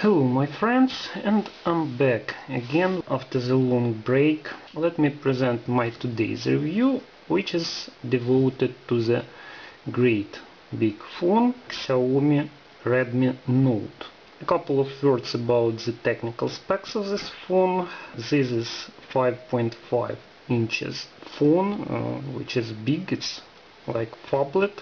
Hello my friends, and I'm back again after the long break. Let me present my today's review, which is devoted to the great big phone Xiaomi RedMi Note. A couple of words about the technical specs of this phone. This is 5.5 inches phone, which is big. It's like phablet.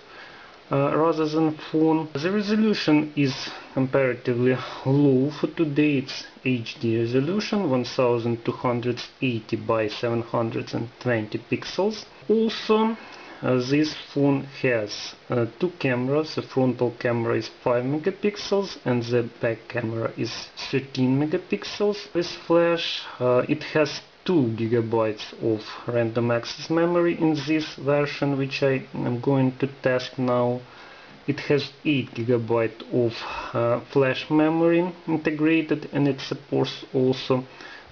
Rather than phone. The resolution is comparatively low for today. It's HD resolution 1280 by 720 pixels. Also, this phone has two cameras. The frontal camera is 5 megapixels and the back camera is 13 megapixels. With flash, it has 2 gigabytes of random access memory in this version, which I am going to test now. It has 8 gigabytes of flash memory integrated, and it supports also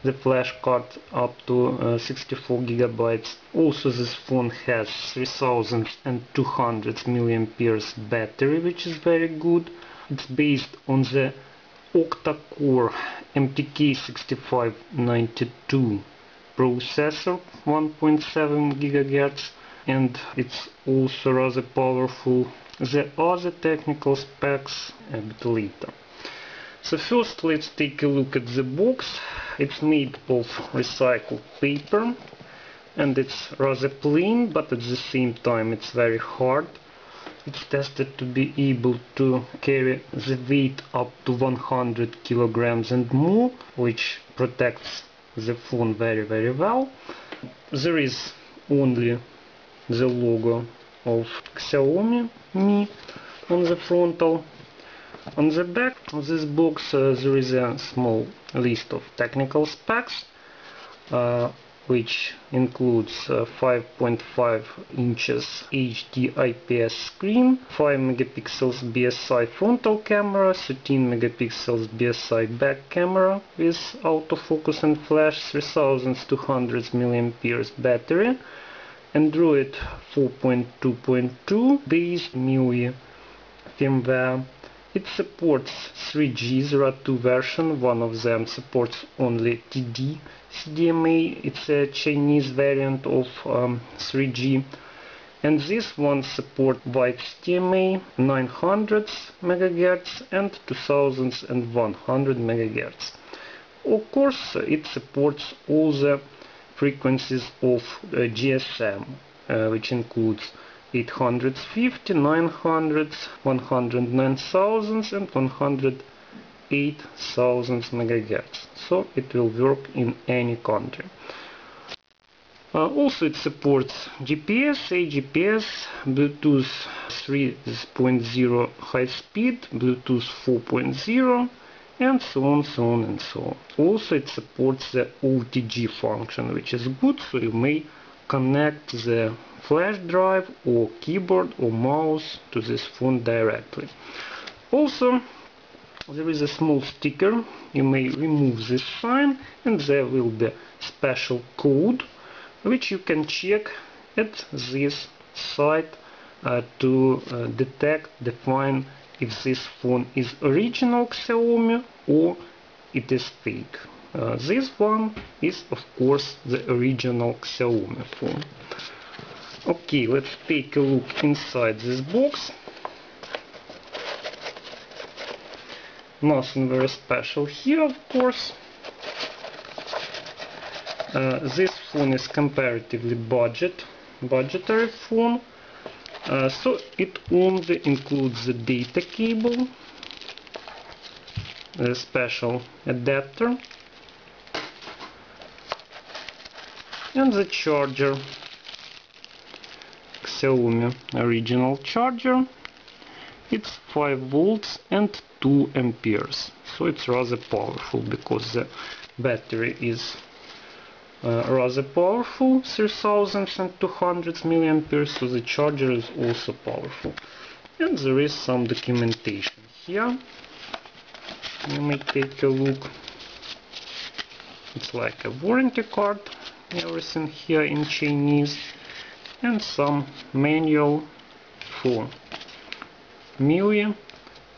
the flash card up to 64 gigabytes. Also, this phone has 3200 milliamperes battery, which is very good. It's based on the octa-core MTK6592 processor, 1.7 GHz, and it's also rather powerful. The other technical specs a bit later. So first let's take a look at the box. It's made of recycled paper and it's rather plain, but at the same time it's very hard. It's tested to be able to carry the weight up to 100 kilograms and more, which protects the phone very well. There is only the logo of Xiaomi Mi on the frontal. On the back of this box there is a small list of technical specs, which includes 5.5 inches HD IPS screen, 5 megapixels BSI frontal camera, 13 megapixels BSI back camera with autofocus and flash, 3200 milliamperes battery, Android 4.2.2 based MIUI firmware. It supports 3G. There are two versions. One of them supports only TD-CDMA. It's a Chinese variant of 3G. And this one supports WCDMA 900 MHz and 2100 MHz. Of course, it supports all the frequencies of GSM, which includes 850, 900, 109,000 and 108,000 MHz. So it will work in any country. Also it supports GPS, AGPS, Bluetooth 3.0 high speed, Bluetooth 4.0, and so on. Also it supports the OTG function, which is good, so you may connect the flash drive or keyboard or mouse to this phone directly. Also there is a small sticker. You may remove this sign and there will be special code which you can check at this site to define if this phone is original Xiaomi or it is fake. This one is of course the original Xiaomi phone. Okay, let's take a look inside this box. Nothing very special here, of course. This phone is comparatively budgetary phone. So it only includes the data cable, the special adapter, and the charger, Xiaomi original charger. It's 5 volts and 2 amperes, so it's rather powerful because the battery is rather powerful, 3200 milliamperes, so the charger is also powerful. And there is some documentation here. You may take a look. It's like a warranty card, everything here in Chinese, and some manual for MIUI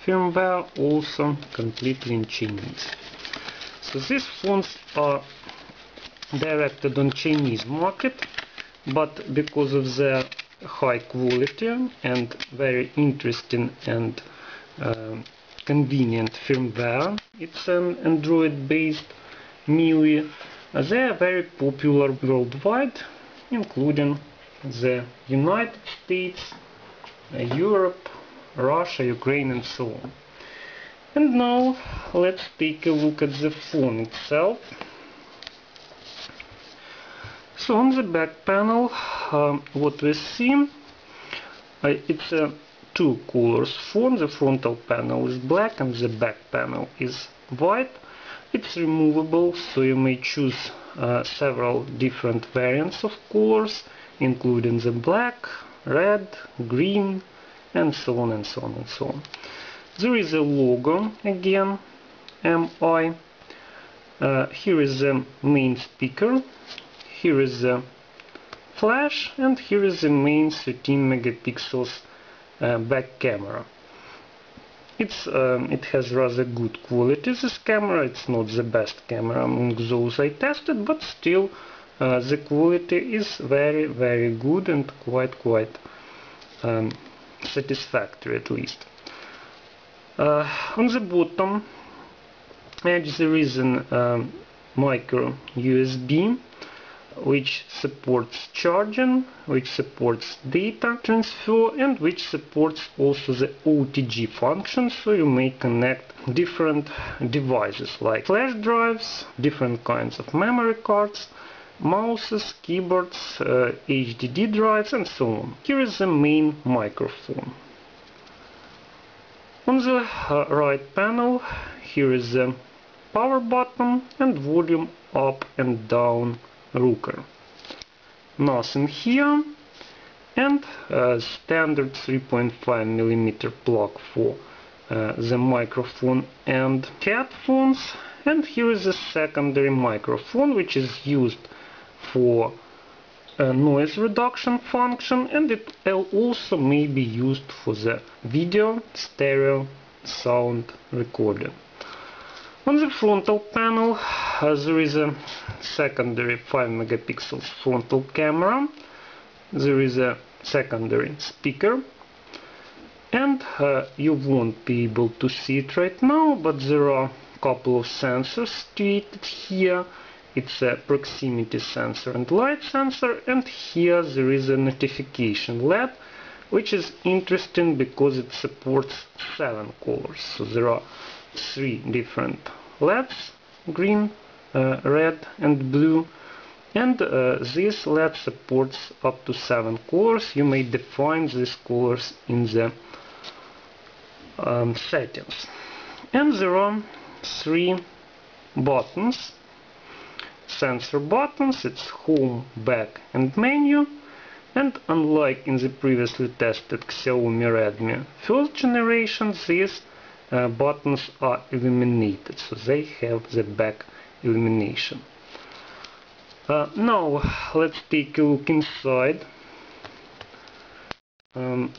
firmware, also completely in Chinese. So these phones are directed on Chinese market, but because of their high quality and very interesting and convenient firmware, it's an Android-based MIUI. They are very popular worldwide, including the United States, Europe, Russia, Ukraine, and so on. And now let's take a look at the phone itself. So on the back panel, what we see, it's a two colors phone. The frontal panel is black and the back panel is white. It's removable, so you may choose several different variants of colors, including the black, red, green, and so on and so on and so on. There is a logo again, MI. Here is the main speaker. Here is the flash, and here is the main 13 megapixels back camera. It has rather good quality, this camera. It's not the best camera among those I tested, but still the quality is very good and quite satisfactory, at least. On the bottom edge there is an micro USB, which supports charging, which supports data transfer, and which supports also the OTG function, so you may connect different devices like flash drives, different kinds of memory cards, mouses, keyboards, HDD drives, and so on. Here is the main microphone. On the right panel, here is the power button and volume up and down rocker. Nothing here, and standard 3.5mm plug for the microphone and headphones. And here is a secondary microphone, which is used for noise reduction function, and it also may be used for the video stereo sound recording. On the frontal panel, there is a secondary 5 megapixels frontal camera. There is a secondary speaker, and you won't be able to see it right now, but there are a couple of sensors situated here. It's a proximity sensor and light sensor, and here there is a notification LED, which is interesting because it supports 7 colors. So there are 3 different LEDs, green, red and blue, and this LED supports up to 7 colors. You may define these colors in the settings. And there are 3 buttons, sensor buttons. It's home, back and menu. And unlike in the previously tested Xiaomi RedMi first generation, these buttons are illuminated, so they have the back illumination. Now let's take a look inside. A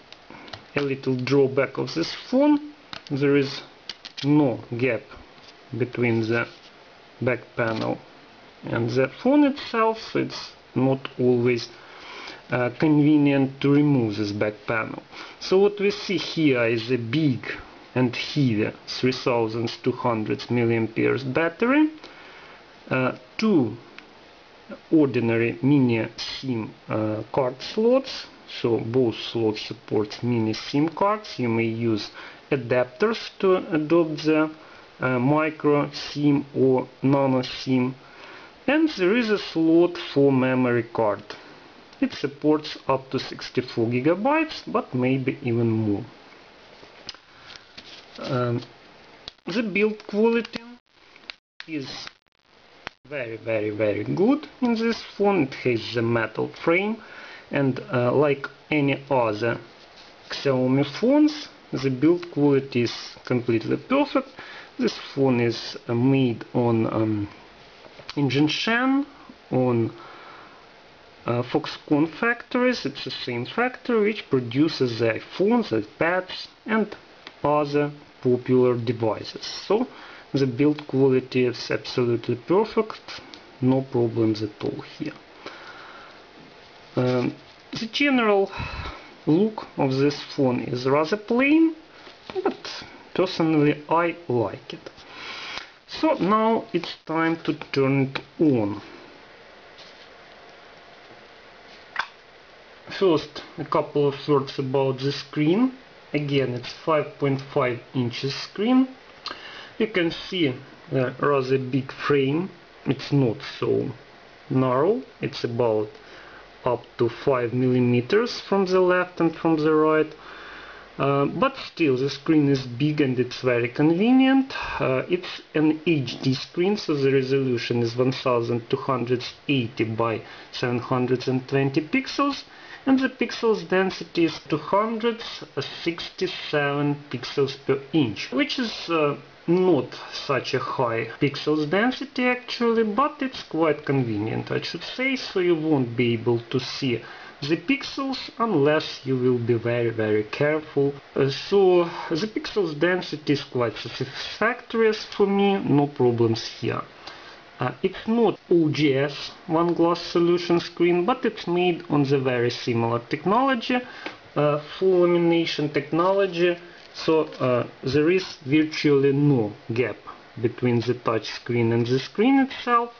little drawback of this phone: there is no gap between the back panel and the phone itself, so it's not always convenient to remove this back panel. So what we see here is a big and heavy 3200 mAh battery, 2 ordinary mini SIM card slots, so both slots support mini SIM cards. You may use adapters to adopt the micro SIM or nano SIM, and there is a slot for memory card. It supports up to 64 GB, but maybe even more. The build quality is very good in this phone. It has the metal frame, and like any other Xiaomi phones, the build quality is completely perfect. This phone is made on Jinshan, on Foxconn factories. It's the same factory which produces the iPhones, iPads and other popular devices. So the build quality is absolutely perfect, no problems at all here. The general look of this phone is rather plain, but personally I like it. So now it's time to turn it on. First, a couple of words about the screen. Again, it's 5.5 inches screen. You can see a rather big frame. It's not so narrow. It's about up to 5 millimeters from the left and from the right. But still, the screen is big and it's very convenient. It's an HD screen, so the resolution is 1280 by 720 pixels, and the pixels density is 267 pixels per inch, which is not such a high pixels density actually, but it's quite convenient, I should say, so you won't be able to see the pixels unless you will be very careful. So the pixels density is quite satisfactory for me, no problems here. It's not OGS one glass solution screen, but it's made on the very similar technology, full lamination technology, so there is virtually no gap between the touch screen and the screen itself,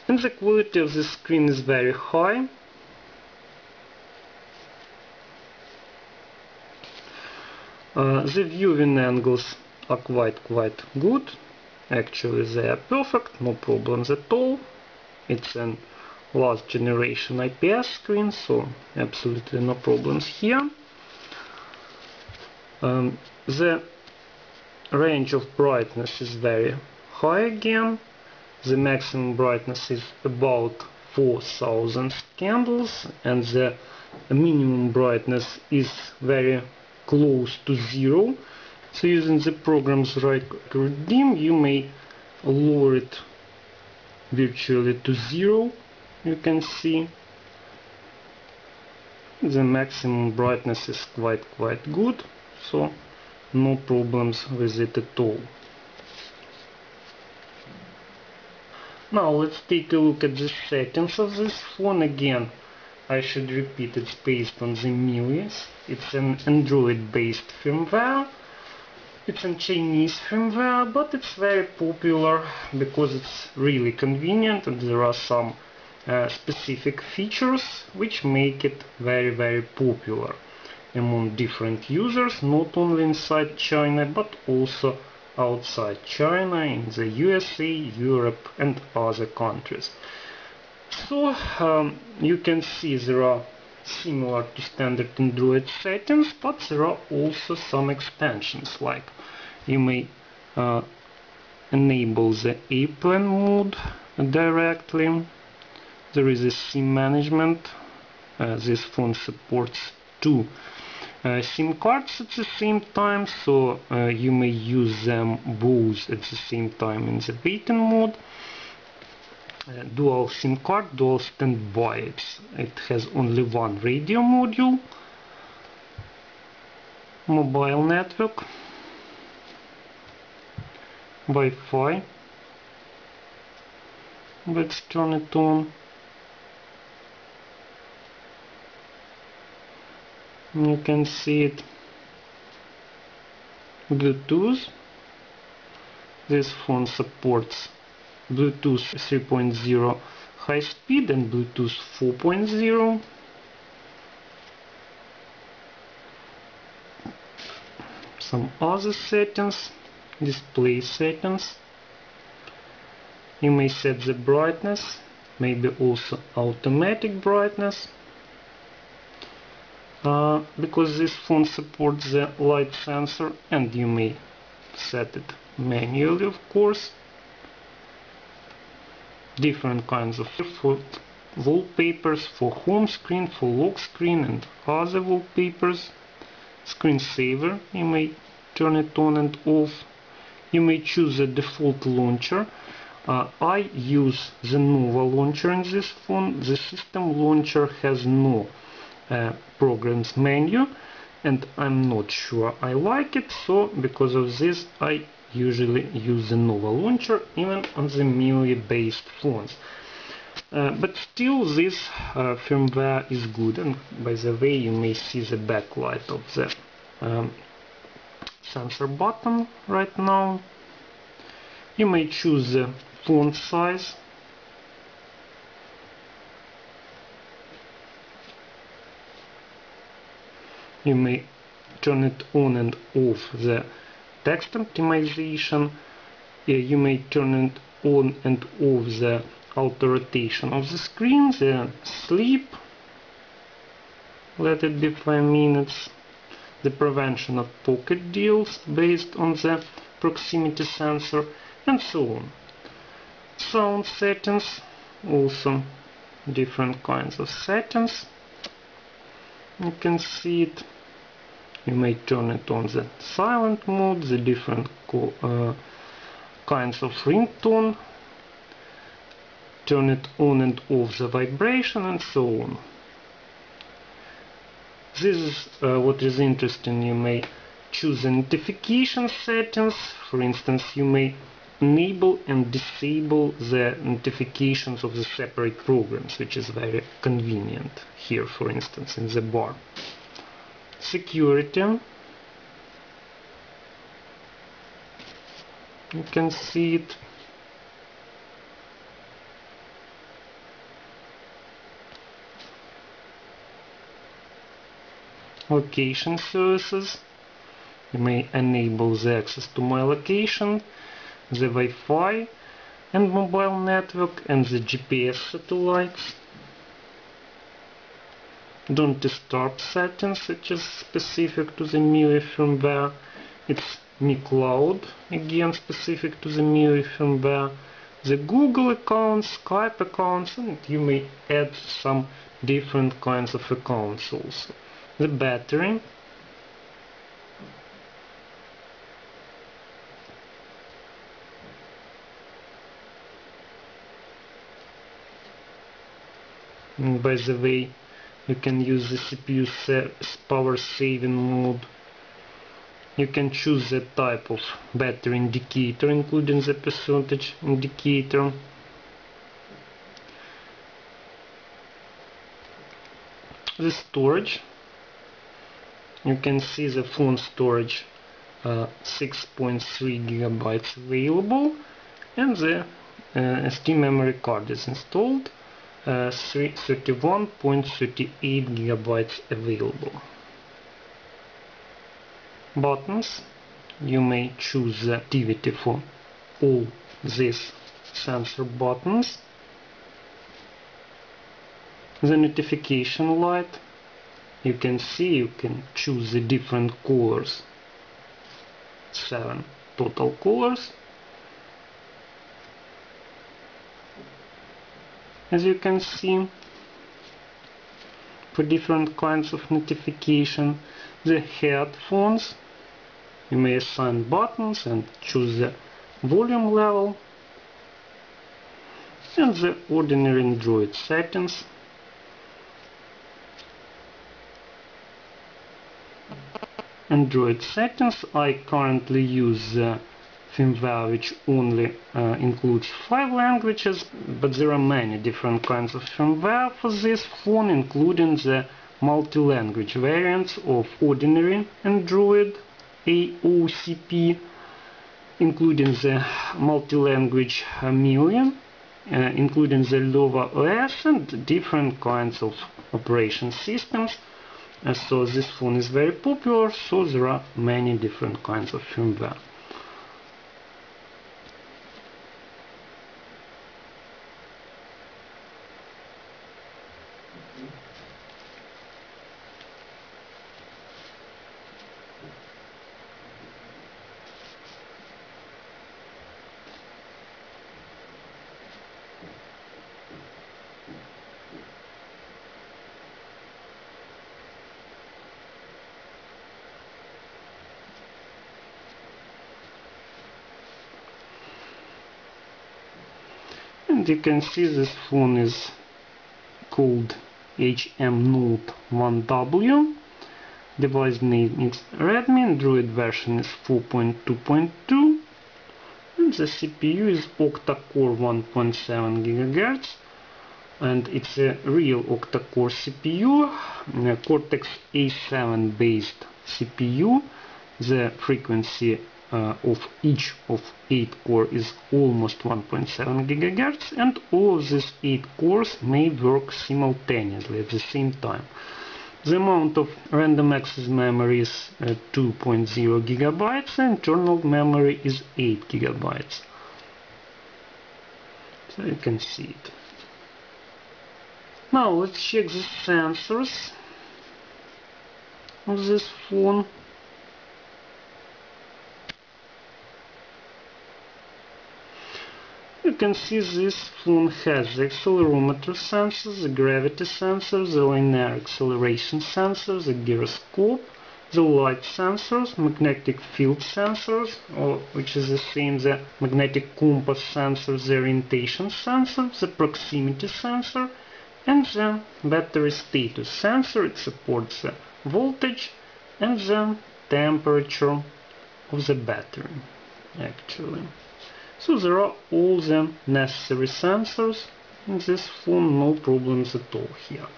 and the quality of the screen is very high. The viewing angles are quite good. Actually, they are perfect, no problems at all. It's an last generation IPS screen, so absolutely no problems here. The range of brightness is very high again. The maximum brightness is about 4000 candles, and the minimum brightness is very close to zero. So using the program's record dim, you may lower it virtually to zero. You can see the maximum brightness is quite good, so no problems with it at all. Now let's take a look at the settings of this phone. Again, I should repeat, it's based on the MIUI. It's an Android-based firmware. It's a Chinese firmware, but it's very popular because it's really convenient, and there are some specific features which make it very popular among different users, not only inside China but also outside China, in the USA, Europe and other countries. So you can see there are similar to standard Android settings, but there are also some extensions, like you may enable the airplane mode directly. There is a SIM management. This phone supports 2 SIM cards at the same time, so you may use them both at the same time in the waiting mode. Dual SIM card, dual standby. It has only one radio module. Mobile network, Wi-Fi. Let's turn it on. You can see it. Bluetooth. This phone supports Bluetooth 3.0 high speed and Bluetooth 4.0. Some other settings, display settings. You may set the brightness, maybe also automatic brightness. Because this phone supports the light sensor, and you may set it manually, of course. Different kinds of for wallpapers, for home screen, for lock screen and other wallpapers. Screensaver, you may turn it on and off. You may choose a default launcher. I use the Nova launcher in this phone. The system launcher has no programs menu, and I'm not sure I like it, so because of this I usually use the Nova launcher even on the MIUI based phones. But still this firmware is good, and by the way you may see the backlight of the sensor button right now. You may choose the font size. You may turn it on and off the text optimization. You may turn it on and off the auto rotation of the screen, the sleep, let it be 5 minutes, the prevention of pocket deals based on the proximity sensor, and so on. Sound settings, also different kinds of settings. You can see it. You may turn it on the silent mode, the different kinds of ringtone, turn it on and off the vibration, and so on. This is what is interesting. You may choose the notification settings. For instance, you may enable and disable the notifications of the separate programs, which is very convenient here, for instance, in the bar. Security. You can see it. Location services. You may enable the access to my location, the Wi-Fi and mobile network, and the GPS satellites. Don't disturb settings, which is specific to the MIUI firmware. It's Mi Cloud, again specific to the MIUI firmware. The Google accounts, Skype accounts, and you may add some different kinds of accounts also. The battery. And by the way, you can use the CPU power saving mode. You can choose the type of battery indicator, including the percentage indicator. The storage. You can see the phone storage 6.3 GB available, and the SD memory card is installed, 31.38 GB available. Buttons. You may choose the activity for all these sensor buttons. The notification light. You can see you can choose the different colors, 7 total colors. As you can see, for different kinds of notification. The headphones. You may assign buttons and choose the volume level. And the ordinary Android settings. Android settings. I currently use the firmware which only includes 5 languages, but there are many different kinds of firmware for this phone, including the multi-language variants of ordinary Android AOCP, including the multi-language MIUI, including the Lova OS and different kinds of operation systems. So this phone is very popular, so there are many different kinds of firmware. And you can see this phone is called HM Note 1W. Device name is Redmi, Android version is 4.2.2, and the CPU is octa-core 1.7 GHz, and it's a real octa-core CPU, Cortex A7 based CPU. The frequency of each of 8 cores is almost 1.7 GHz, and all of these 8 cores may work simultaneously at the same time. The amount of random access memory is 2.0 GB, and internal memory is 8 GB. So you can see it. Now let's check the sensors of this phone. You can see this phone has the accelerometer sensor, the gravity sensor, the linear acceleration sensor, the gyroscope, the light sensors, magnetic field sensors, which is the same, the magnetic compass sensor, the orientation sensor, the proximity sensor, and the battery status sensor. It supports the voltage and the temperature of the battery, actually. So there are all the necessary sensors in this phone, no problems at all here.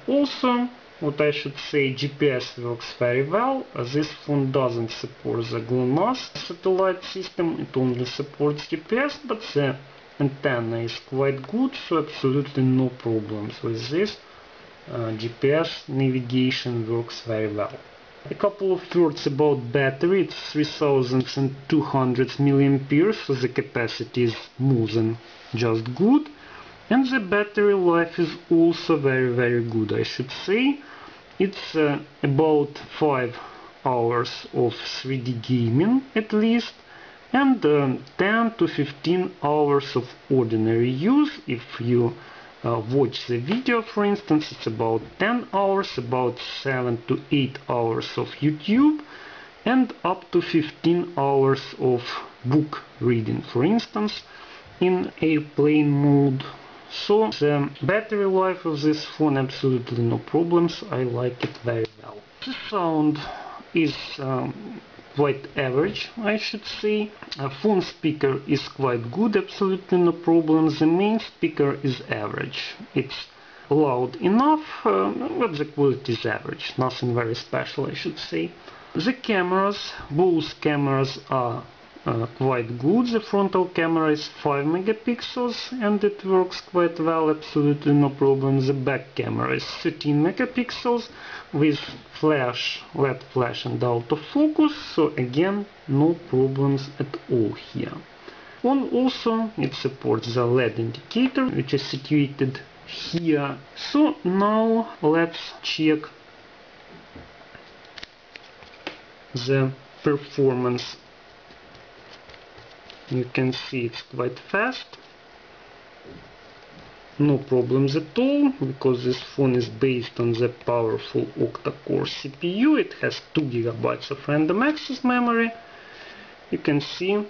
Also, what I should say, GPS works very well. This phone doesn't support the GLONASS satellite system, it only supports GPS, but the antenna is quite good, so absolutely no problems with this. GPS navigation works very well. A couple of words about battery. It's 3200 mAh, so the capacity is more than just good. And the battery life is also very good, I should say. It's about 5 hours of 3D gaming at least, and 10 to 15 hours of ordinary use. If you watch the video, for instance, it's about 10 hours, about 7 to 8 hours of YouTube, and up to 15 hours of book reading, for instance, in airplane mode. So the battery life of this phone, absolutely no problems, I like it very well. The sound is quite average, I should say. Phone speaker is quite good, absolutely no problems. The main speaker is average. It's loud enough, but the quality is average, nothing very special, I should say. The cameras, both cameras are quite good. The frontal camera is 5 megapixels and it works quite well, absolutely no problem. The back camera is 13 megapixels with flash, LED flash and autofocus, so again no problems at all here. Also it supports the LED indicator, which is situated here. So now let's check the performance. You can see it's quite fast, no problems at all, because this phone is based on the powerful octa-core CPU. It has 2 GB of random access memory. You can see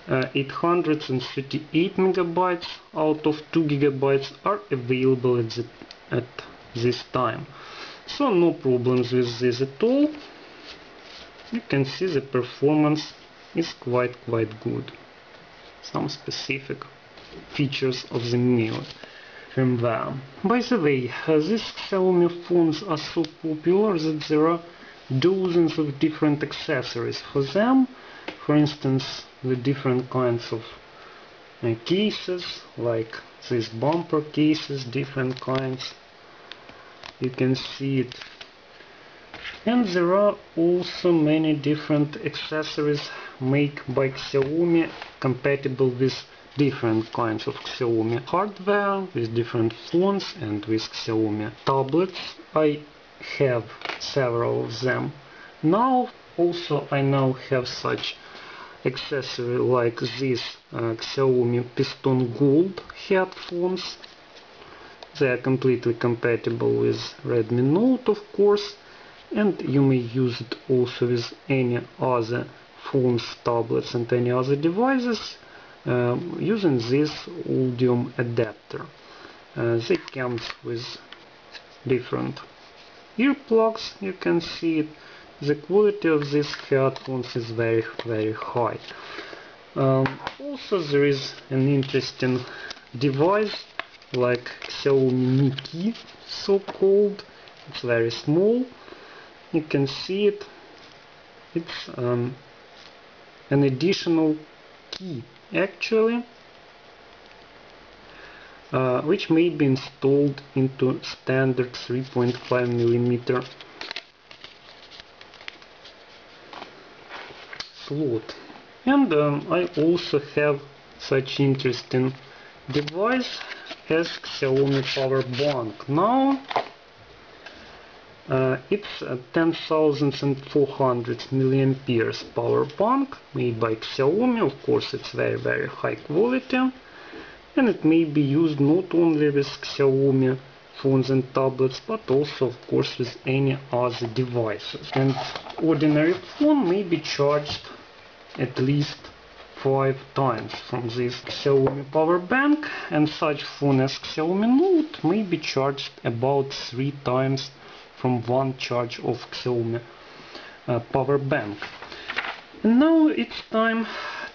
838 MB out of 2 GB are available at this time. So no problems with this at all. You can see the performance is quite good. Some specific features of the new firmware. By the way, these Xiaomi phones are so popular that there are dozens of different accessories for them. For instance, the different kinds of cases, like these bumper cases, different kinds. You can see it. And there are also many different accessories made by Xiaomi, compatible with different kinds of Xiaomi hardware, with different phones and with Xiaomi tablets. I have several of them now. Also I now have such accessory like these Xiaomi Piston Gold headphones. They are completely compatible with RedMi Note, of course, and you may use it also with any other phones, tablets and any other devices using this audio adapter. They come with different earplugs, you can see it. The quality of these headphones is very high. Also there is an interesting device like Xiaomi Mi Key, so called. It's very small. You can see it. It's an additional key actually, which may be installed into standard 3.5mm slot. And I also have such interesting device as Xiaomi power bank. Now it's a 10,400 milliamperes power bank made by Xiaomi. Of course, it's very high quality, and it may be used not only with Xiaomi phones and tablets, but also of course with any other devices. And ordinary phone may be charged at least 5 times from this Xiaomi power bank, and such phone as Xiaomi Note may be charged about 3 times from one charge of Xiaomi power bank. And now it's time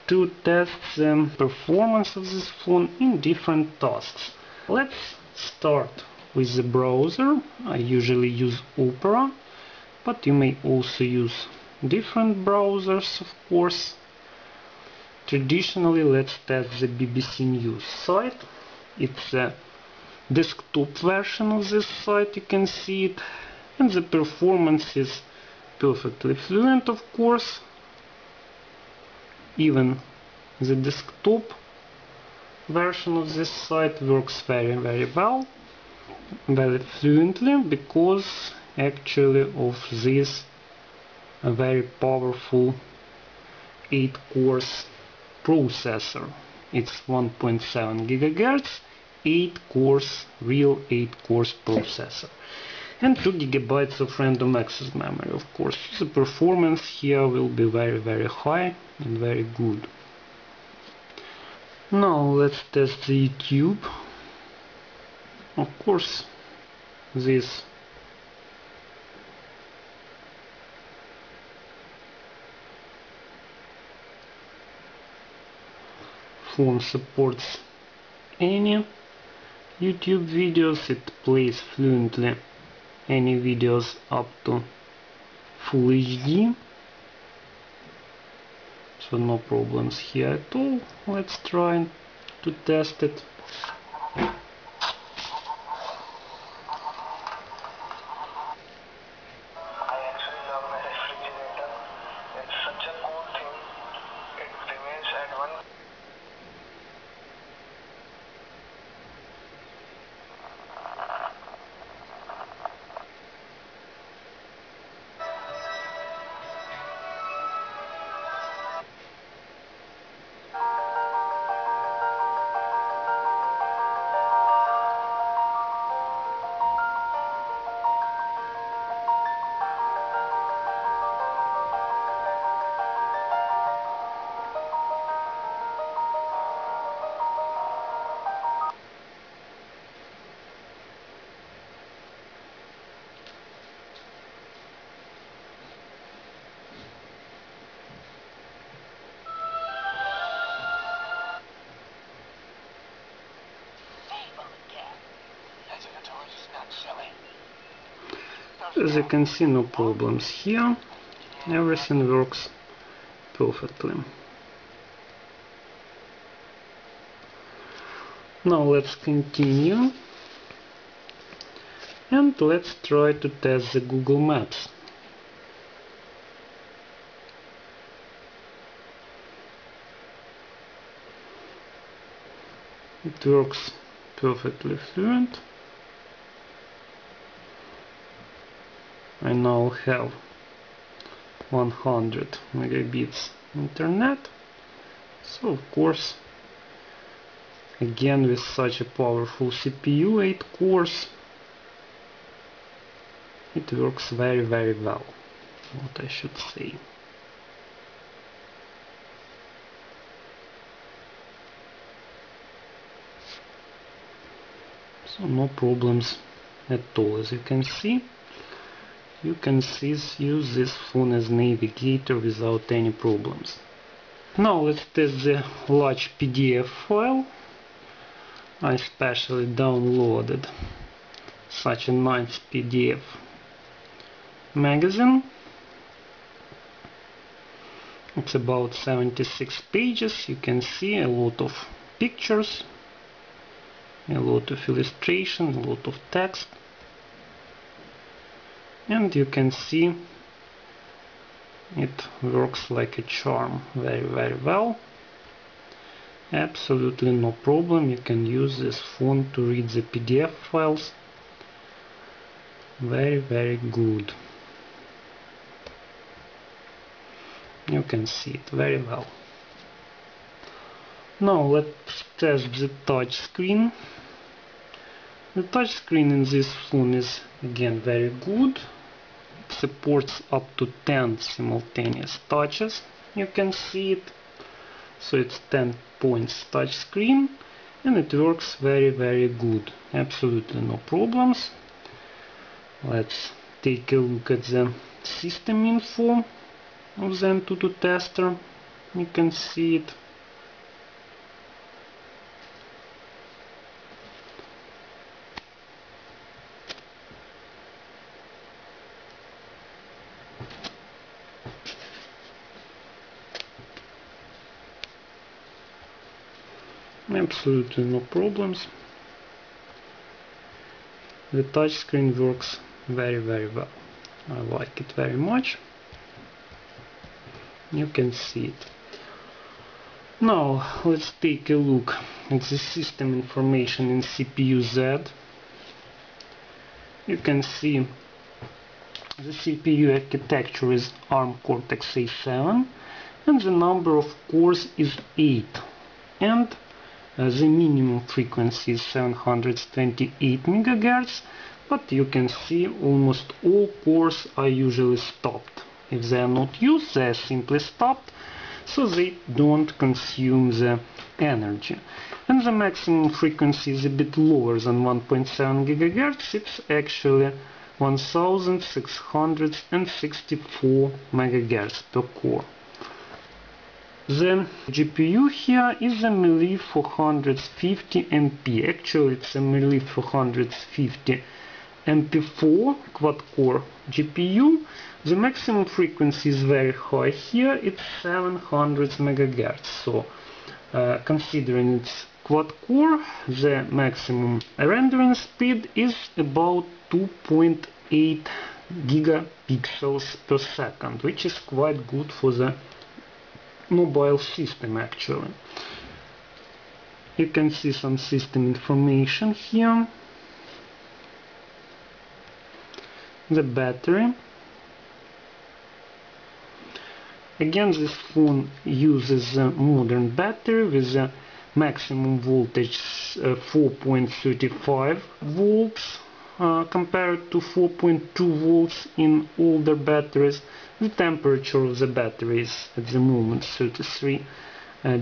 to test the performance of this phone in different tasks. Let's start with the browser. I usually use Opera, but you may also use different browsers, of course. Traditionally, let's test the BBC News site. It's a desktop version of this site, you can see it, and the performance is perfectly fluent, of course. Even the desktop version of this site works very well, very fluently, because actually of this very powerful 8-core processor. It's 1.7 GHz, 8 cores, real 8 cores processor, and 2 GB of random access memory, of course. The performance here will be very high and very good. Now let's test the YouTube. Of course, this phone supports any YouTube videos. It plays fluently any videos up to Full HD, so no problems here at all. Let's try to test it. As you can see, no problems here. Everything works perfectly. Now let's continue, and let's try to test the Google Maps. It works perfectly fluent. I now have 100 megabits internet, so of course, again with such a powerful CPU, 8 cores, it works very well, what I should say. So no problems at all, as you can see. you can use this phone as navigator without any problems. Now let's test the large PDF file. I specially downloaded such a nice PDF magazine. It's about 76 pages. You can see a lot of pictures, a lot of illustration, a lot of text, and you can see it works like a charm very well. Absolutely no problem. You can use this phone to read the PDF files. Very good. You can see it very well. Now let's test the touch screen. The touch screen in this phone is again very good. It supports up to 10 simultaneous touches. You can see it. So it's 10 points touch screen, and it works very good. Absolutely no problems. Let's take a look at the system info of the AnTuTu tester. You can see it. Absolutely no problems. The touchscreen works very well. I like it very much. You can see it. Now let's take a look at the system information in CPU-Z. You can see the CPU architecture is ARM Cortex-A7 and the number of cores is 8, and the minimum frequency is 728 MHz, but you can see almost all cores are usually stopped. If they are not used, they are simply stopped, so they don't consume the energy. And the maximum frequency is a bit lower than 1.7 GHz, it's actually 1664 MHz per core. The GPU here is a Melee 450 MP. Actually, it's a Melee 450 MP4 quad-core GPU. The maximum frequency is very high here. It's 700 MHz. So, considering it's quad-core, the maximum rendering speed is about 2.8 gigapixels per second, which is quite good for the mobile system actually. You can see some system information here. The battery. Again, this phone uses a modern battery with a maximum voltage 4.35 volts compared to 4.2 volts in older batteries. The temperature of the battery is at the moment 33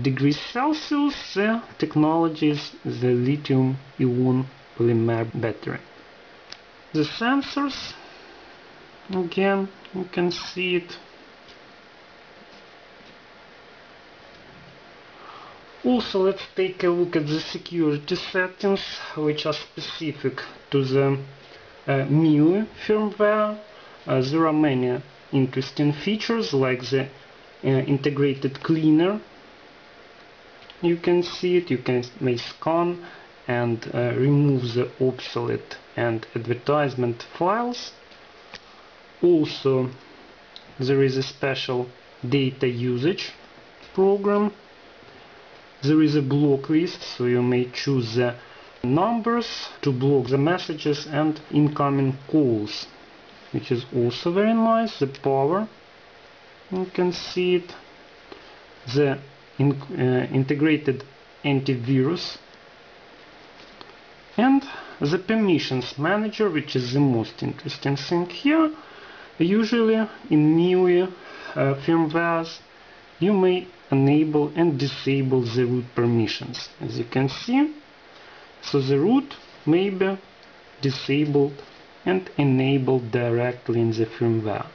degrees Celsius. The technology is the lithium-ion polymer battery. The sensors, again, you can see it. Also, let's take a look at the security settings, which are specific to the MIUI firmware. There are many interesting features like the integrated cleaner. You can see it. You may scan and remove the obsolete and advertisement files. Also, there is a special data usage program. There is a block list, so you may choose the numbers to block the messages and incoming calls, which is also very nice. The power, you can see it. The integrated antivirus and the permissions manager, which is the most interesting thing here. Usually in MIUI firmwares you may enable and disable the root permissions, as you can see. So the root may be disabled and enabled directly in the firmware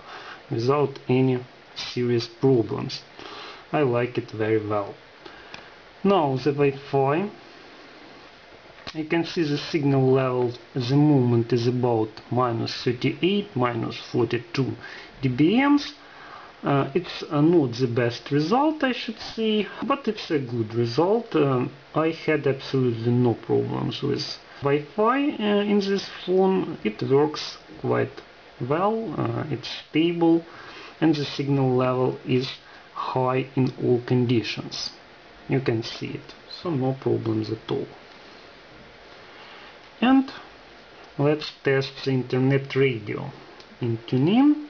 without any serious problems. I like it very well. Now the Wi-Fi. You can see the signal level at the moment is about -38, -42 dBm. It's not the best result, I should say, but it's a good result. I had absolutely no problems with Wi-Fi in this phone. It works quite well, it's stable, and the signal level is high in all conditions. You can see it, so no problems at all. And let's test the internet radio in TuneIn.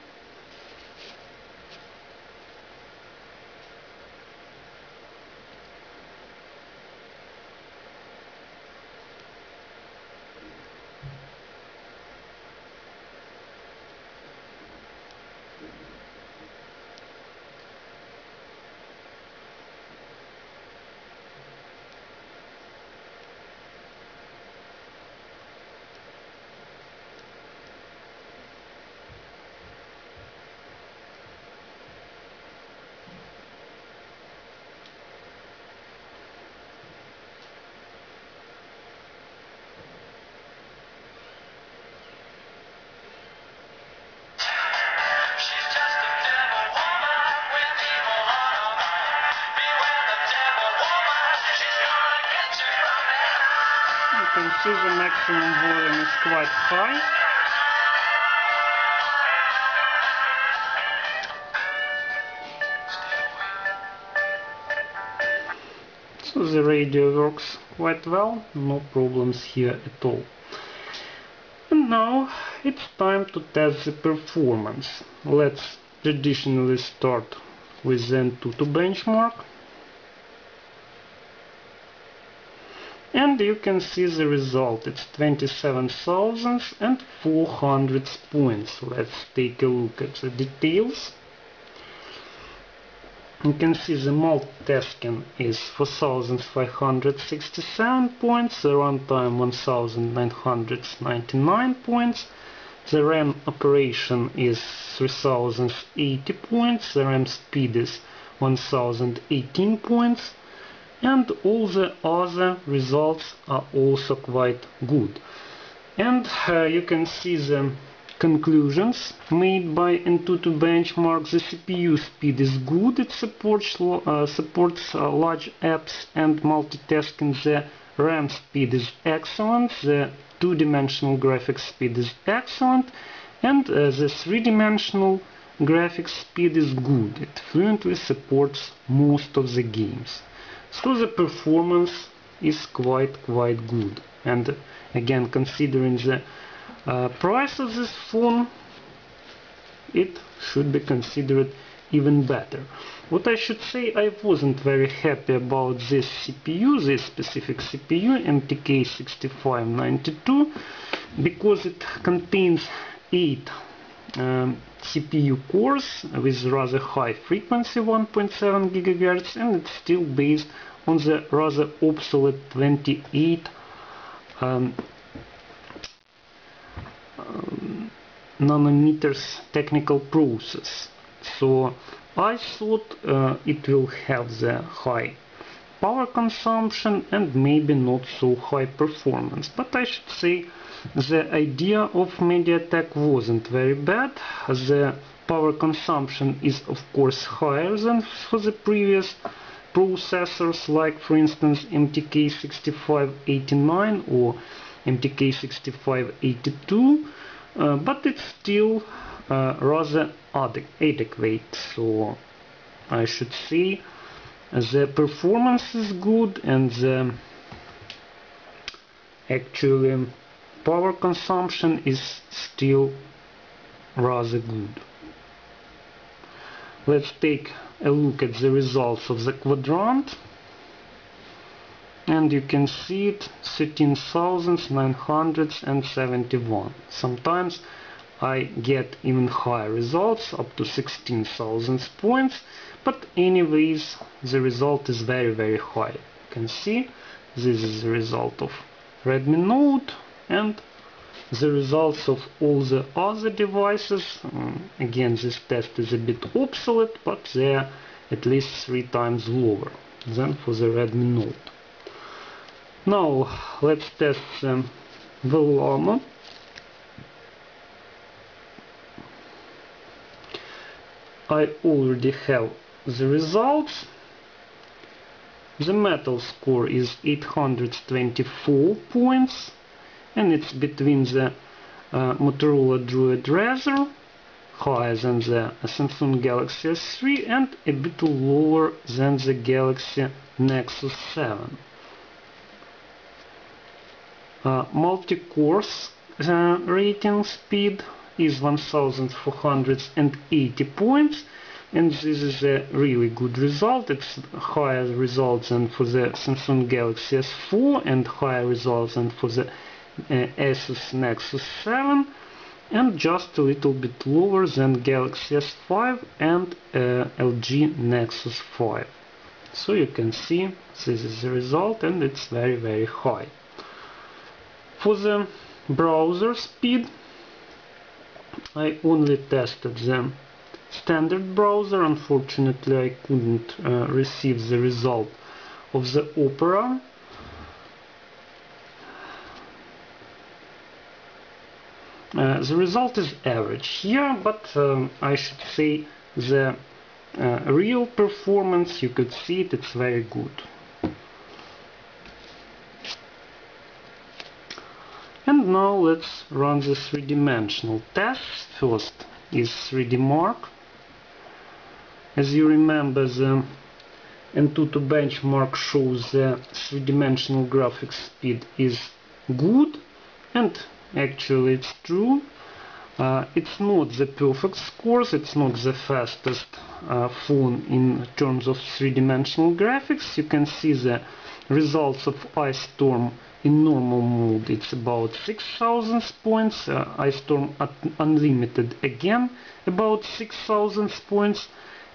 You can see the maximum volume is quite high. So the radio works quite well, no problems here at all. And now it's time to test the performance. Let's traditionally start with the AnTuTu benchmark. And you can see the result. It's 27,400 points. Let's take a look at the details. You can see the multitasking is 4,567 points, the runtime 1,999 points, the RAM operation is 3,080 points, the RAM speed is 1,018 points, and all the other results are also quite good. And you can see the conclusions made by AnTuTu benchmark. The CPU speed is good, it supports large apps and multitasking. The RAM speed is excellent, the two-dimensional graphics speed is excellent, and the three-dimensional graphics speed is good. It fluently supports most of the games. So the performance is quite good. And again, considering the price of this phone, it should be considered even better. What I should say, I wasn't very happy about this CPU, this specific CPU, MTK6592, because it contains 8 CPU cores with rather high frequency, 1.7 GHz, and it's still based on the rather obsolete 28 nanometers technical process. So I thought it will have the high power consumption and maybe not so high performance, but I should say the idea of MediaTek wasn't very bad. The power consumption is of course higher than for the previous processors, like for instance MTK6589 or MTK6582, but it's still rather adequate. So I should say the performance is good, and the actually power consumption is still rather good. Let's take a look at the results of the quadrant, and you can see it, 13,971. Sometimes I get even higher results, up to 16,000 points, but anyways the result is very high. You can see this is the result of RedMi Note, and the results of all the other devices. Again, this test is a bit obsolete, but they're at least 3 times lower than for the Redmi Note. Now let's test the volume. I already have the results. The metal score is 824 points, and it's between the Motorola Droid Razr, higher than the Samsung Galaxy S3, and a bit lower than the Galaxy Nexus 7. Multi-course rating speed is 1480 points, and this is a really good result. It's higher result than for the Samsung Galaxy S4 and higher result than for the Asus Nexus 7, and just a little bit lower than Galaxy S5 and LG Nexus 5. So you can see this is the result, and it's very high. For the browser speed, I only tested the standard browser. Unfortunately, I couldn't receive the result of the Opera. The result is average here, but I should say the real performance, you could see it, it's very good. And now let's run the three-dimensional tests. First is 3D Mark. As you remember, the Antutu benchmark shows the three-dimensional graphics speed is good, and actually it's true. It's not the perfect scores, it's not the fastest phone in terms of three-dimensional graphics. You can see the results of Ice Storm in normal mode, it's about 6000 points, Ice Storm Unlimited again about 6000 points,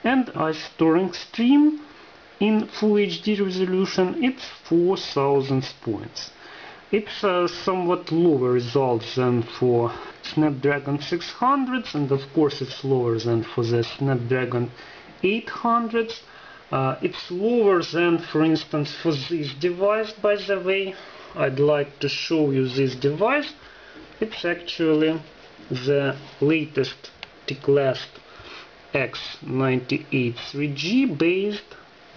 and Ice Storm Extreme in Full HD resolution, it's 4000 points. It's somewhat lower results than for Snapdragon 600, and of course it's lower than for the Snapdragon 800. It's lower than, for instance, for this device, by the way. I'd like to show you this device. It's actually the latest T-Class X98 3G, based,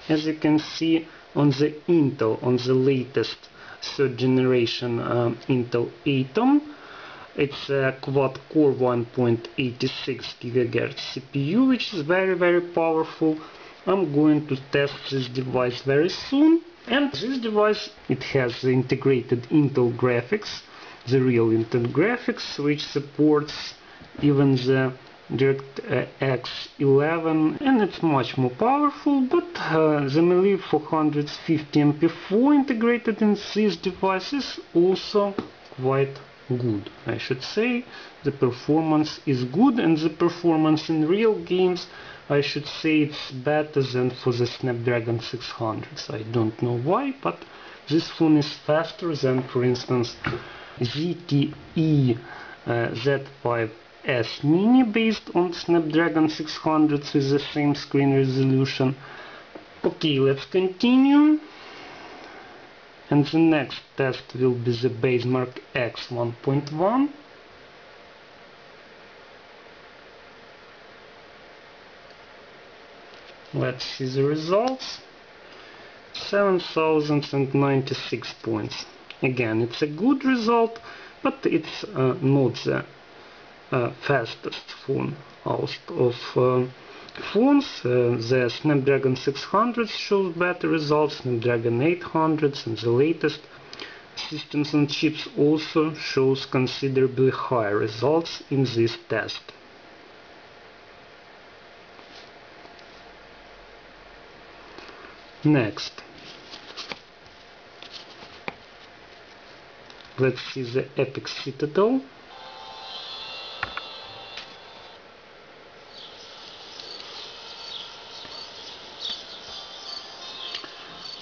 as you can see, on the Intel, on the latest third generation Intel Atom. It's a quad-core 1.86 GHz CPU, which is very powerful. I'm going to test this device very soon. And this device, it has the integrated Intel graphics, the real Intel graphics, which supports even the DirectX 11, and it's much more powerful, but the Melee 450 MP4 integrated in this device is also quite good. I should say the performance is good, and the performance in real games, I should say it's better than for the Snapdragon 600s. I don't know why, but this phone is faster than, for instance, ZTE Z5S Mini based on Snapdragon 600s with the same screen resolution. Okay, let's continue. And the next test will be the Basemark X 1.1. Let's see the results. 7096 points. Again, it's a good result, but it's not the fastest phone out of phones. The Snapdragon 600 shows better results, Snapdragon 800 and the latest systems and chips also shows considerably higher results in this test. Next, let's see the Epic Citadel.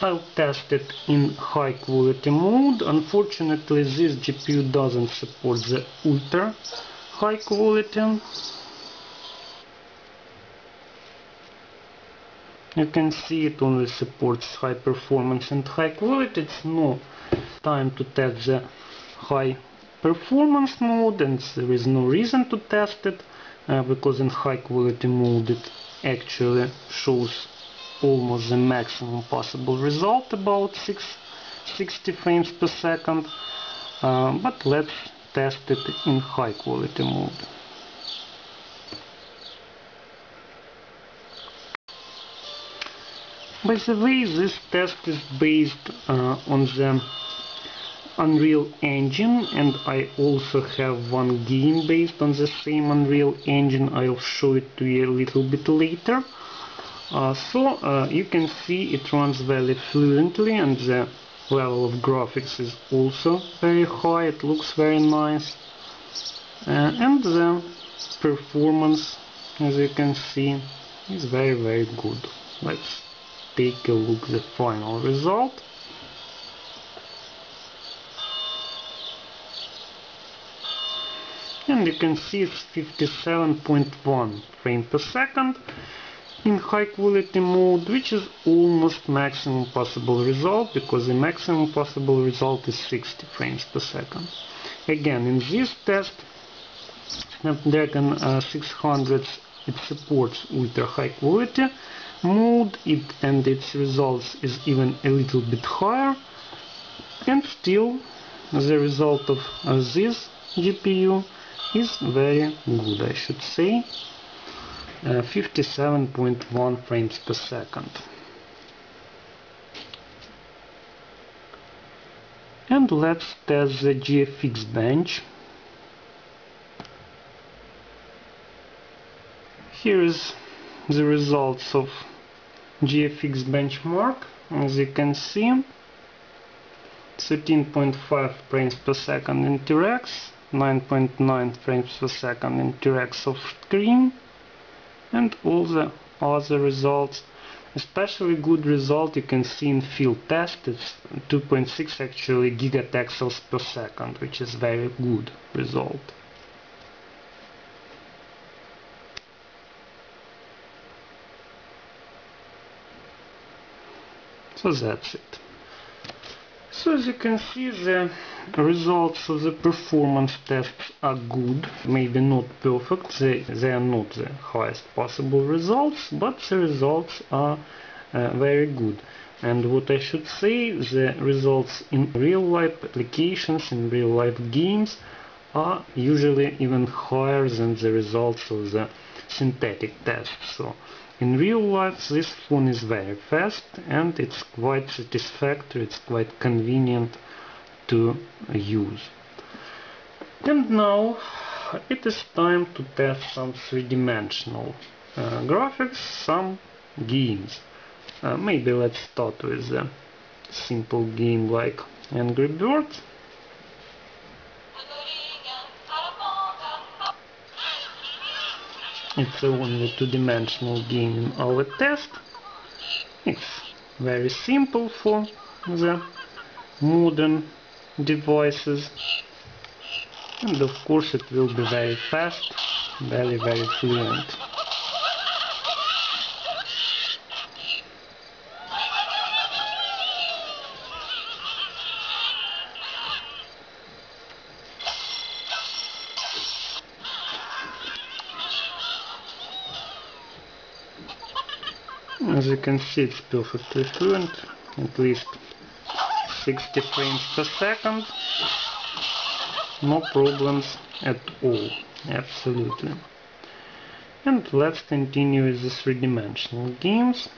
I'll test it in high quality mode. Unfortunately, this GPU doesn't support the ultra high quality. You can see it only supports high performance and high quality. It's no time to test the high performance mode, and there is no reason to test it because in high quality mode it actually shows almost the maximum possible result, about 60 frames per second. But let's test it in high quality mode. By the way, this test is based on the Unreal Engine, and I also have one game based on the same Unreal Engine. I'll show it to you a little bit later. So you can see it runs very fluently, and the level of graphics is also very high. It looks very nice, and the performance, as you can see, is very good. Let's take a look at the final result. And you can see it's 57.1 frame per second in high quality mode, which is almost maximum possible result, because the maximum possible result is 60 frames per second. Again, in this test, Snapdragon 600, it supports ultra high quality mode, and its results is even a little bit higher, and still the result of this GPU is very good, I should say. 57.1 frames per second. And let's test the GFX bench. Here is the results of GFX benchmark. As you can see, 13.5 frames per second in T-Rex, 9.9 frames per second in T-Rex off screen, and all the other results. Especially good result you can see in field test. It's 2.6 actually gigatexels per second, which is very good result. So that's it. So as you can see, the results of the performance tests are good, maybe not perfect, they are not the highest possible results, but the results are very good. And what I should say, the results in real-life applications, in real-life games, are usually even higher than the results of the synthetic tests. So in real life, this phone is very fast, and it's quite satisfactory, it's quite convenient to use. And now it is time to test some three-dimensional graphics, some games. Maybe let's start with a simple game like Angry Birds. It's the only two-dimensional game in our test. It's very simple for the modern devices, and of course it will be very fast, very fluent. As you can see, it's perfectly fluent, at least 60 frames per second, no problems at all, absolutely. And let's continue with the three-dimensional games.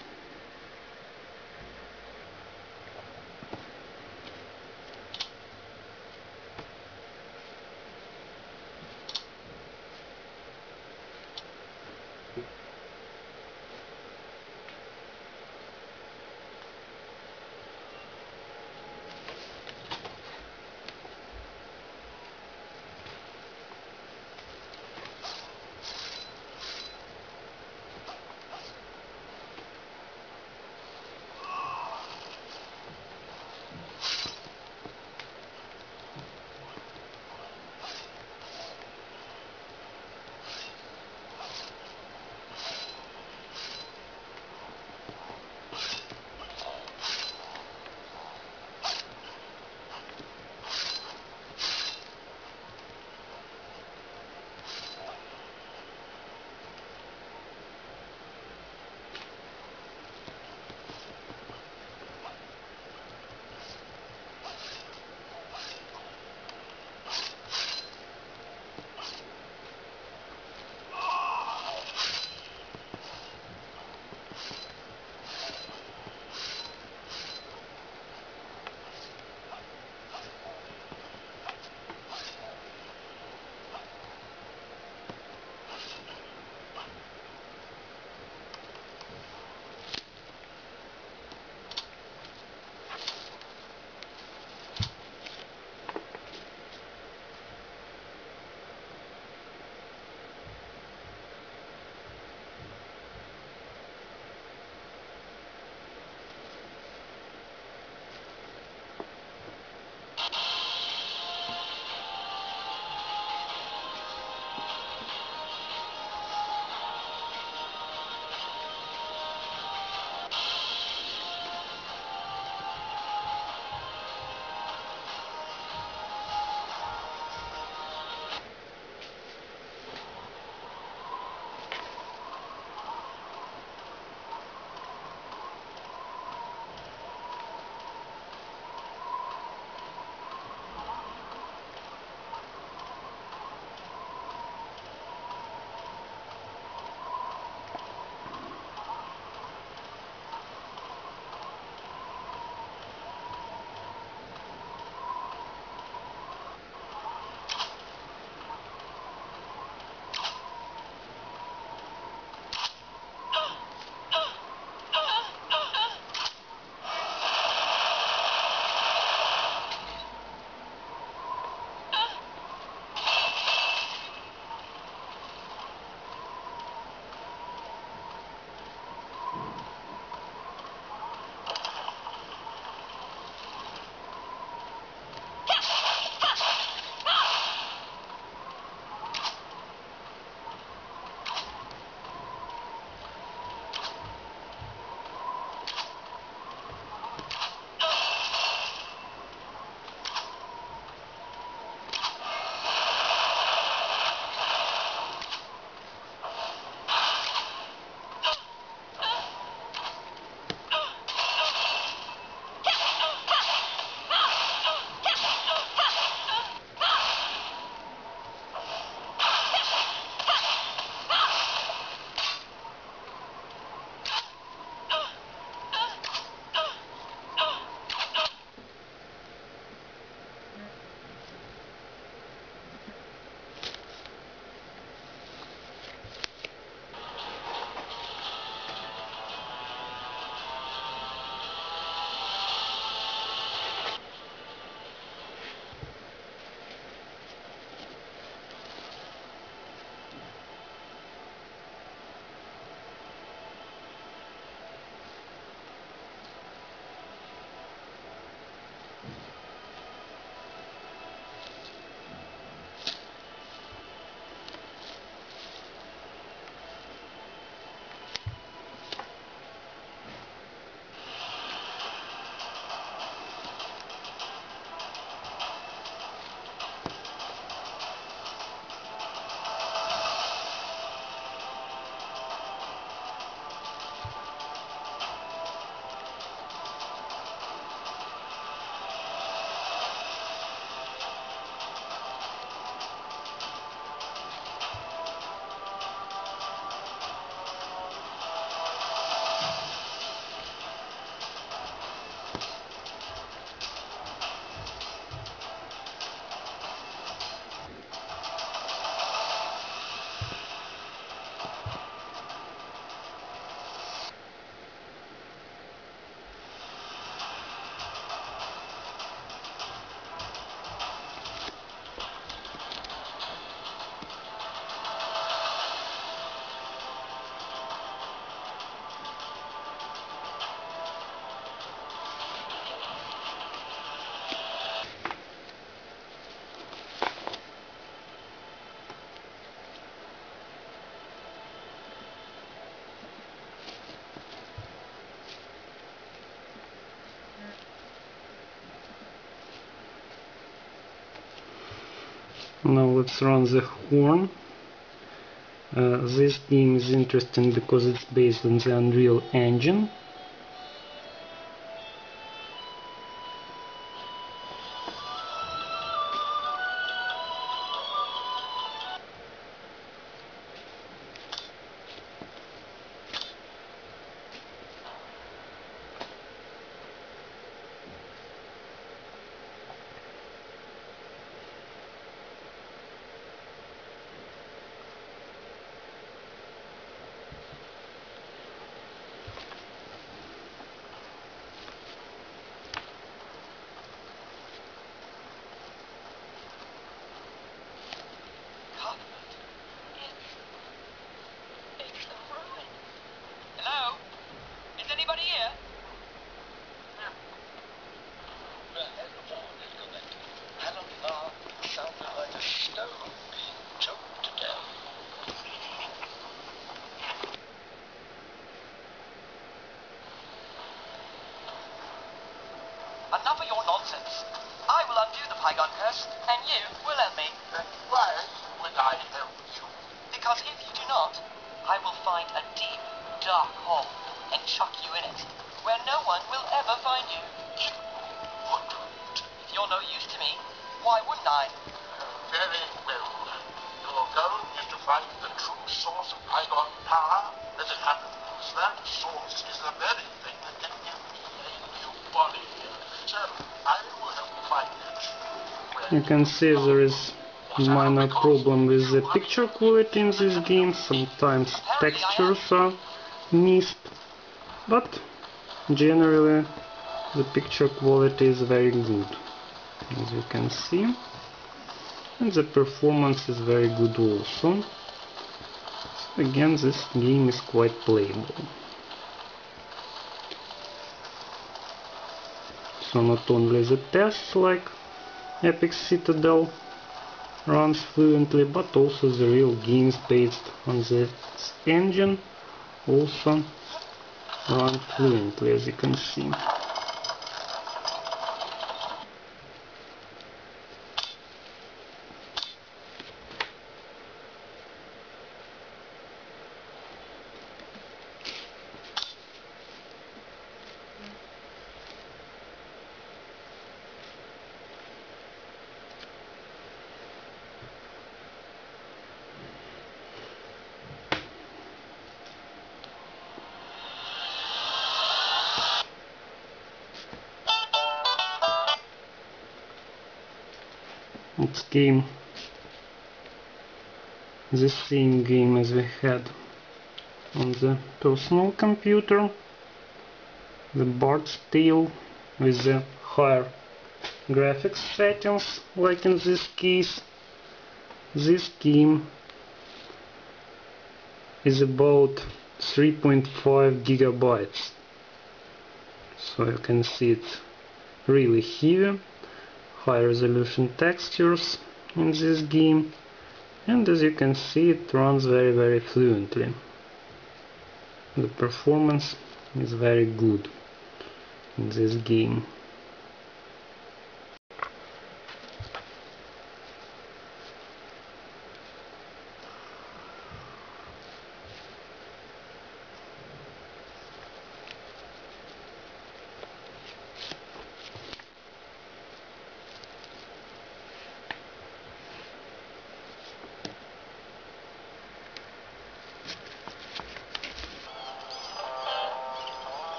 Now let's run the horn. This game is interesting because it's based on the Unreal Engine. Hello? Is anybody here? The headphone is connected. An alarm sounded like a stone being choked to death. Enough of your nonsense. I will undo the Pygon curse, and you will help me. Why would I help you? Because if you do not, I will find a deep, dark hole and chuck you in it, where no one will ever find you. You wouldn't. If you're no use to me, why wouldn't I? Very well. Your goal is to find the true source of Pygon power. As it happens, that source is the very thing that can inflame your body. So, I will help you find it. You can see there is minor problem with the picture quality in this game. Sometimes textures are missed, but generally the picture quality is very good, as you can see, and the performance is very good also. So again, this game is quite playable. So not only the tests like Epic Citadel runs fluently, but also the real games based on this engine also run fluently, as you can see. It's game, the same game as we had on the personal computer, the Bard's Tale with the higher graphics settings, like in this case. This game is about 3.5 gigabytes, so you can see it's really heavy. High resolution textures in this game, and as you can see, it runs very fluently. The performance is very good in this game.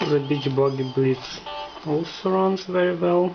The Beach Buggy Blitz also runs very well.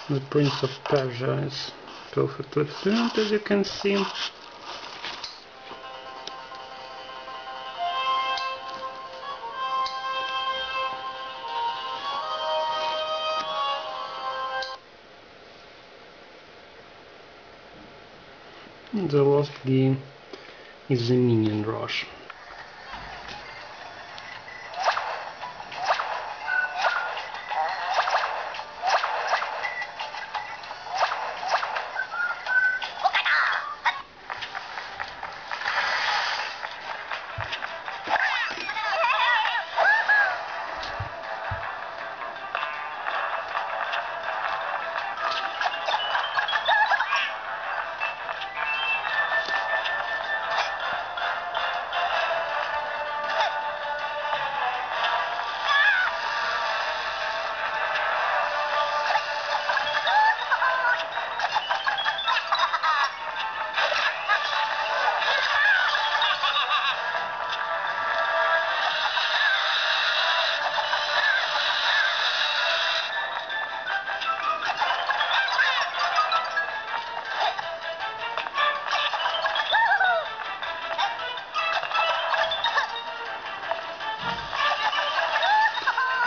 The Prince of Persia is perfectly fluent, as you can see. The last game is the Minion Rush.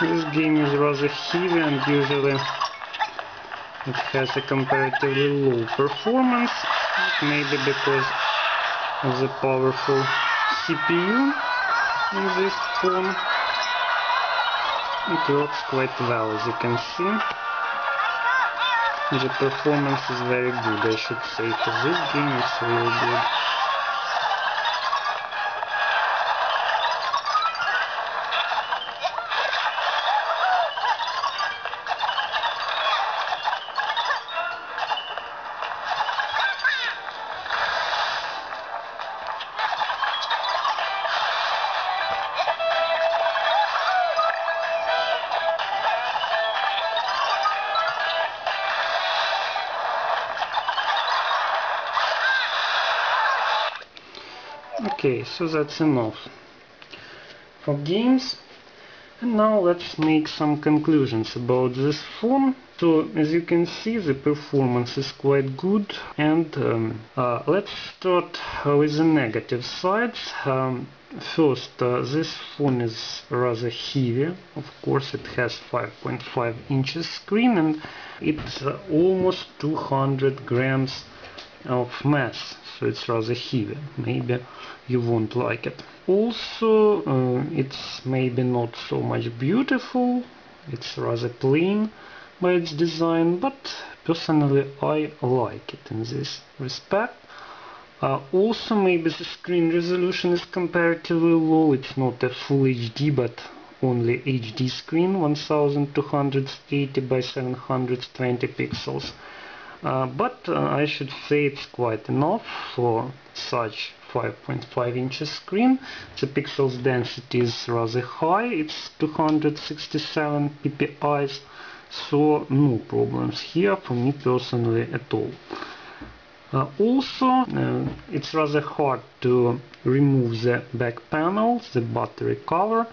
This game is rather heavy and usually it has a comparatively low performance, maybe because of the powerful CPU in this phone. It works quite well, as you can see. The performance is very good, I should say, for this game it's really good. Okay, so that's enough for games, and now let's make some conclusions about this phone. So as you can see, the performance is quite good, and let's start with the negative sides. First, this phone is rather heavy. Of course, it has 5.5 inches screen, and it's almost 200 grams of mass, so it's rather heavy. Maybe you won't like it. Also, it's maybe not so much beautiful, it's rather plain by its design, but personally I like it in this respect. Also, maybe the screen resolution is comparatively low. It's not a full HD, but only HD screen, 1280 by 720 pixels. But I should say it's quite enough for such 5.5 inches screen. The pixels density is rather high, it's 267 ppi, so no problems here for me personally at all. Also, it's rather hard to remove the back panel, the battery cover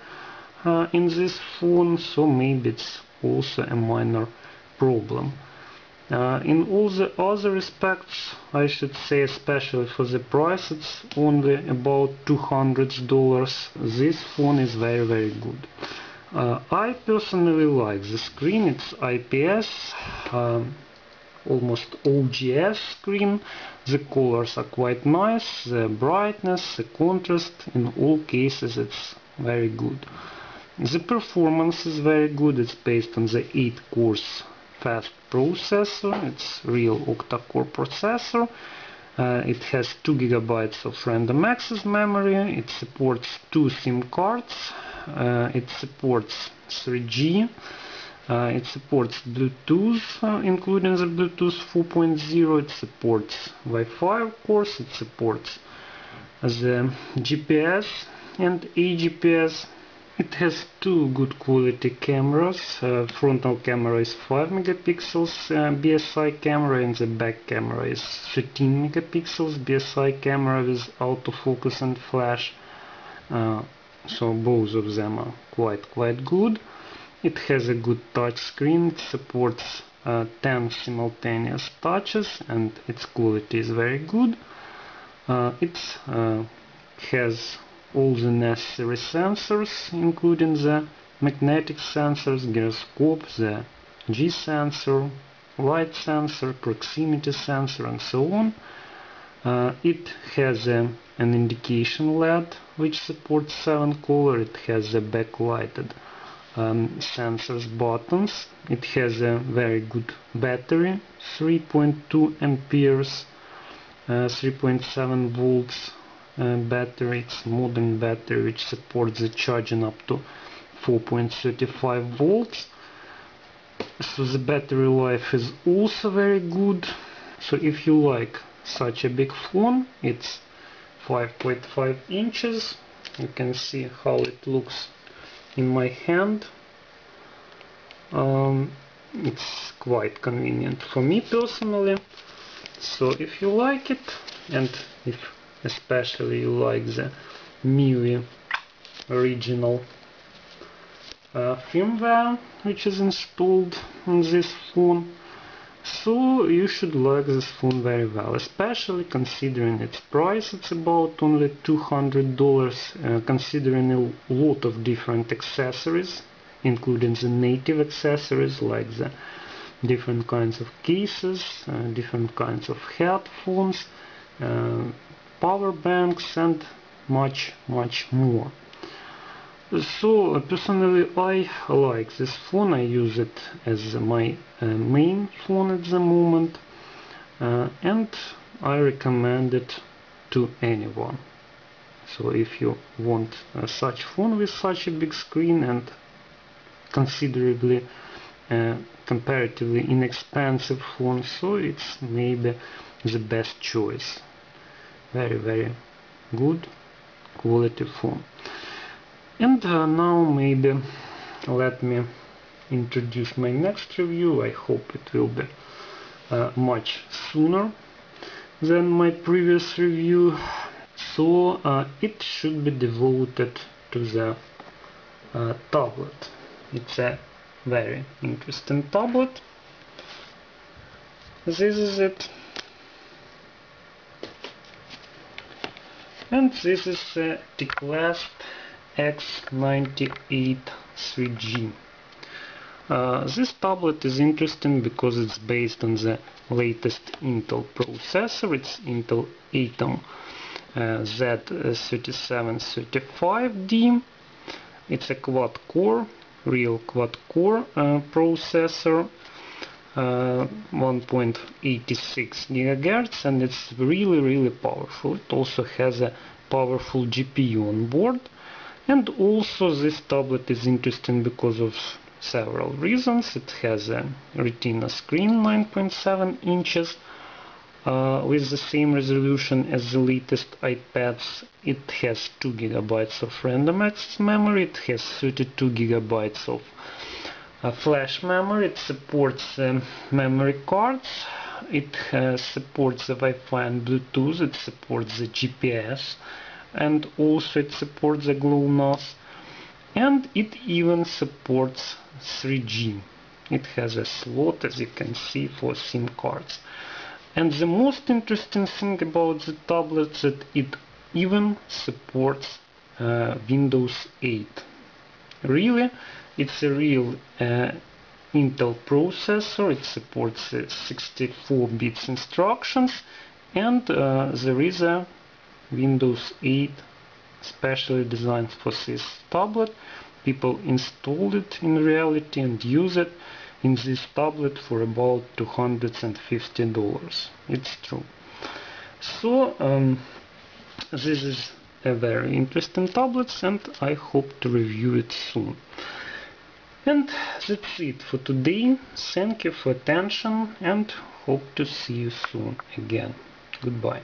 in this phone, so maybe it's also a minor problem. In all the other respects, I should say, especially for the price, it's only about $200. This phone is very good. I personally like the screen. It's IPS, almost OGS screen. The colors are quite nice, the brightness, the contrast, in all cases it's very good. The performance is very good. It's based on the 8-core fast processor. It's real octa-core processor. It has 2 GB of random access memory. It supports 2 SIM cards. It supports 3G. It supports Bluetooth, including the Bluetooth 4.0. It supports Wi-Fi, of course. It supports the GPS and AGPS. It has 2 good quality cameras. Frontal camera is 5 megapixels BSI camera, and the back camera is 13 megapixels BSI camera with autofocus and flash. So both of them are quite good. It has a good touch screen. It supports 10 simultaneous touches, and its quality is very good. It has all the necessary sensors, including the magnetic sensors, gyroscope, the G sensor, light sensor, proximity sensor, and so on. It has an indication LED which supports 7 color. It has the backlighted sensors buttons. It has a very good battery, 3.2 amperes, 3.7 volts battery. It's modern battery which supports the charging up to 4.35 volts. So the battery life is also very good. So if you like such a big phone, it's 5.5 inches. You can see how it looks in my hand. It's quite convenient for me personally. So if you like it, and if especially you like the MIUI original firmware which is installed on this phone, so you should like this phone very well, especially considering its price. It's about only $200, considering a lot of different accessories, including the native accessories like the different kinds of cases, different kinds of headphones, power banks, and much more. So personally I like this phone. I use it as my main phone at the moment, and I recommend it to anyone. So if you want such phone with such a big screen and considerably comparatively inexpensive phone, so it's maybe the best choice. Very good quality phone. And now maybe let me introduce my next review. I hope it will be much sooner than my previous review. So it should be devoted to the tablet. It's a very interesting tablet. This is it. And this is the T-Clasp X98 3G. This tablet is interesting because it's based on the latest Intel processor. It's Intel Atom Z3735D. It's a quad-core, real quad-core processor, 1.86 GHz, and it's really powerful. It also has a powerful GPU on board. And also this tablet is interesting because of several reasons. It has a Retina screen, 9.7 inches, with the same resolution as the latest iPads. It has 2 GB of random access memory. It has 32 GB of flash memory. It supports memory cards. It supports the Wi-Fi and Bluetooth. It supports the GPS. And also it supports the GLONASS, and it even supports 3G. It has a slot, as you can see, for SIM cards. And the most interesting thing about the tablet is that it even supports Windows 8. Really, it's a real Intel processor. It supports 64 bits instructions, and there is a Windows 8 specially designed for this tablet. People installed it in reality and use it in this tablet for about $250. It's true. So this is a very interesting tablet, and I hope to review it soon. And that's it for today. Thank you for attention, and hope to see you soon again. Goodbye.